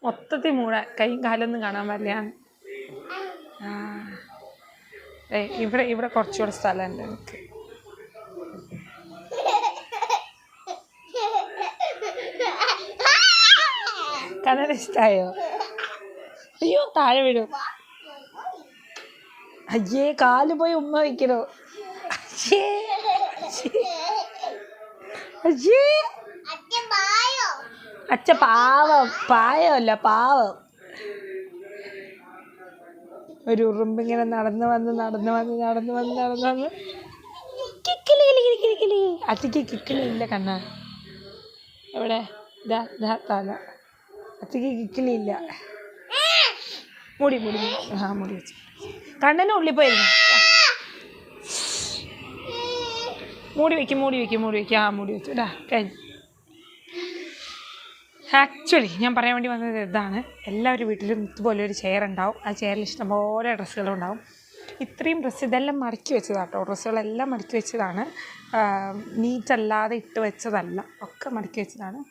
മൊത്തത്തിൽ മൂടാൻ കൈയും കാലൊന്നും കാണാൻ പറ്റില്ല. ഇവിടെ കുറച്ചുകൂടെ സ്ഥലമുണ്ട് എനിക്ക്. കണ്ണന് ഇഷ്ടമായോ? അയ്യോ താഴെ വീഴും. അയ്യേ കാല് പോയി ഉമ്മ വയ്ക്കണോ? അയ്യേ അയ്യേ അച്ഛ പാവം. പായമല്ല പാവം. ഒരു ഉറുമ്പിങ്ങനെ നടന്നു വന്ന് കിക്കിളി. അച്ഛക്ക് കിക്കിളി ഇല്ല കണ്ണ. എവിടെ? തല. അച്ഛക്ക് കിക്കിളി ഇല്ല. മുടി വെച്ച് കണ്ണന് ഉള്ളിൽ പോയിരുന്നു. മൂടി വയ്ക്കും. മൂടി വെച്ചു. കഴിഞ്ഞു. ആക്ച്വലി ഞാൻ പറയാൻ വേണ്ടി വന്നത് ഇതാണ്. എല്ലാവരും വീട്ടിലും ഇതുപോലെ ഒരു ചെയർ ഉണ്ടാവും. ആ ചെയറിൽ ഇഷ്ടംപോലെ ഡ്രസ്സുകളുണ്ടാവും. ഇത്രയും ഡ്രസ്സ് ഇതെല്ലാം മടക്കി വെച്ചതാണ് കേട്ടോ. ഡ്രസ്സുകളെല്ലാം മടക്കി വെച്ചതാണ്. നീറ്റല്ലാതെ ഇട്ട് വെച്ചതല്ല, ഒക്കെ മടക്കി വെച്ചതാണ്.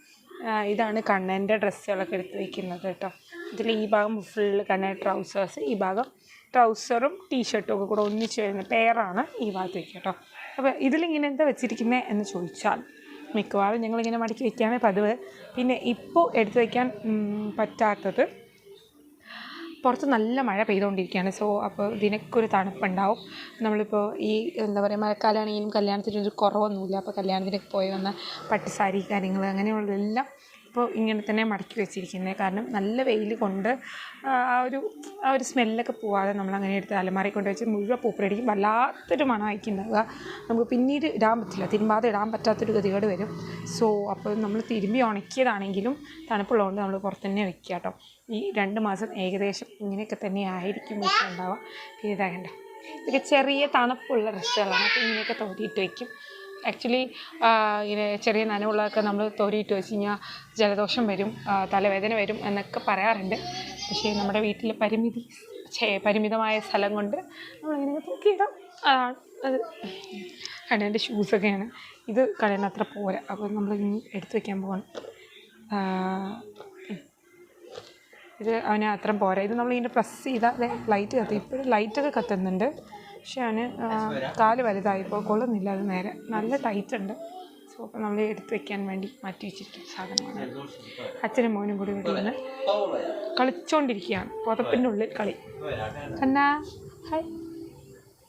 ഇതാണ് കണ്ണൻ്റെ ഡ്രസ്സുകളൊക്കെ എടുത്ത് വയ്ക്കുന്നത് കേട്ടോ. ഇതിൽ ഈ ഭാഗം ഫുള്ള് കണ്ണൻ്റെ ട്രൗസേഴ്സ്, ഈ ഭാഗം ട്രൗസറും ടീഷർട്ടും ഒക്കെ കൂടെ ഒന്നിച്ച് വരുന്ന പെയറാണ് ഈ ഭാഗത്ത് വയ്ക്കുക കേട്ടോ. അപ്പോൾ ഇതിലിങ്ങനെ എന്താ വെച്ചിരിക്കുന്നത് എന്ന് ചോദിച്ചാൽ മിക്കവാറും ഞങ്ങളിങ്ങനെ മടക്കി വയ്ക്കുകയാണ് പതിവ്. പിന്നെ ഇപ്പോൾ എടുത്തു വയ്ക്കാൻ പറ്റാത്തത് പുറത്ത് നല്ല മഴ പെയ്തുകൊണ്ടിരിക്കുകയാണ്. സോ അപ്പോൾ ഇതിനൊക്കെ ഒരു തണുപ്പുണ്ടാവും. നമ്മളിപ്പോൾ ഈ എന്താ പറയുക മഴക്കാലമാണെങ്കിലും കല്യാണത്തിനൊരു കുറവൊന്നുമില്ല. അപ്പോൾ കല്യാണത്തിനൊക്കെ പോയി വന്ന പട്ടുസാരി കാര്യങ്ങൾ അങ്ങനെയുള്ളതെല്ലാം ഇപ്പോൾ ഇങ്ങനെ തന്നെ മടക്കി വെച്ചിരിക്കുന്നത്. കാരണം നല്ല വെയിൽ കൊണ്ട് ആ ഒരു സ്മെല്ലൊക്കെ പോവാതെ നമ്മളങ്ങനെ എടുത്ത് അലമാരി കൊണ്ട് വെച്ച് മുഴുവൻ പൂപ്പലടിക്കും. വല്ലാത്തൊരു മണമായിരിക്കും ഉണ്ടാവുക. നമുക്ക് പിന്നീട് ഇടാൻ പറ്റില്ല, തിരുമ്പാതെ ഇടാൻ പറ്റാത്തൊരു ഗതികേട് വരും. സോ അപ്പോൾ നമ്മൾ തിരുമ്പി ഉണക്കിയതാണെങ്കിലും തണുപ്പുള്ളതുകൊണ്ട് നമ്മൾ പുറത്ത് തന്നെ വെക്കുക കേട്ടോ. ഈ 2 മാസം ഏകദേശം ഇങ്ങനെയൊക്കെ തന്നെ ആയിരിക്കും വീട്ടിലുണ്ടാവുക. പിന്നെ ഇതാകണ്ട ഇതൊക്കെ ചെറിയ തണുപ്പുള്ള ഡ്രസ്സുകളാണ്. അപ്പോൾ ഇങ്ങനെയൊക്കെ തോരിയിട്ട് വയ്ക്കും. ആക്ച്വലി ഇങ്ങനെ ചെറിയ നനവുള്ളതൊക്കെ നമ്മൾ തോരിയിട്ട് വെച്ച് കഴിഞ്ഞാൽ ജലദോഷം വരും, തലവേദന വരും എന്നൊക്കെ പറയാറുണ്ട്. പക്ഷേ നമ്മുടെ വീട്ടിൽ പരിമിതമായ സ്ഥലം കൊണ്ട് നമ്മളിങ്ങനെ തൂക്കിയിടാം. അതാണ് അത്. കടേൻ്റെ ഷൂസൊക്കെയാണ് ഇത്. കടേൻ്റെ അത്ര പോരാ. അപ്പോൾ നമ്മൾ ഇനി എടുത്ത് വയ്ക്കാൻ പോകണം. ഇത് അവന് അത്ര പോരാ. ഇത് നമ്മളിങ്ങനെ പ്രസ് ചെയ്താൽ ലൈറ്റ് കത്തി. ഇപ്പോഴും ലൈറ്റൊക്കെ കത്തുന്നുണ്ട്. പക്ഷെ അവന് കാല് വലുതായിപ്പോൾ കൊള്ളുന്നില്ല. അത് നേരെ നല്ല ടൈറ്റ് ഉണ്ട്. സോ അപ്പോൾ നമ്മൾ എടുത്ത് വയ്ക്കാൻ വേണ്ടി മാറ്റി വെച്ചിരിക്കുന്ന സാധനമാണ്. അച്ഛനും മോനും കൂടി ഇവിടെ നിന്ന് കളിച്ചുകൊണ്ടിരിക്കുകയാണ്. പുതപ്പിൻ്റെ ഉള്ളിൽ കളി. കണ്ണാ ഹായ്.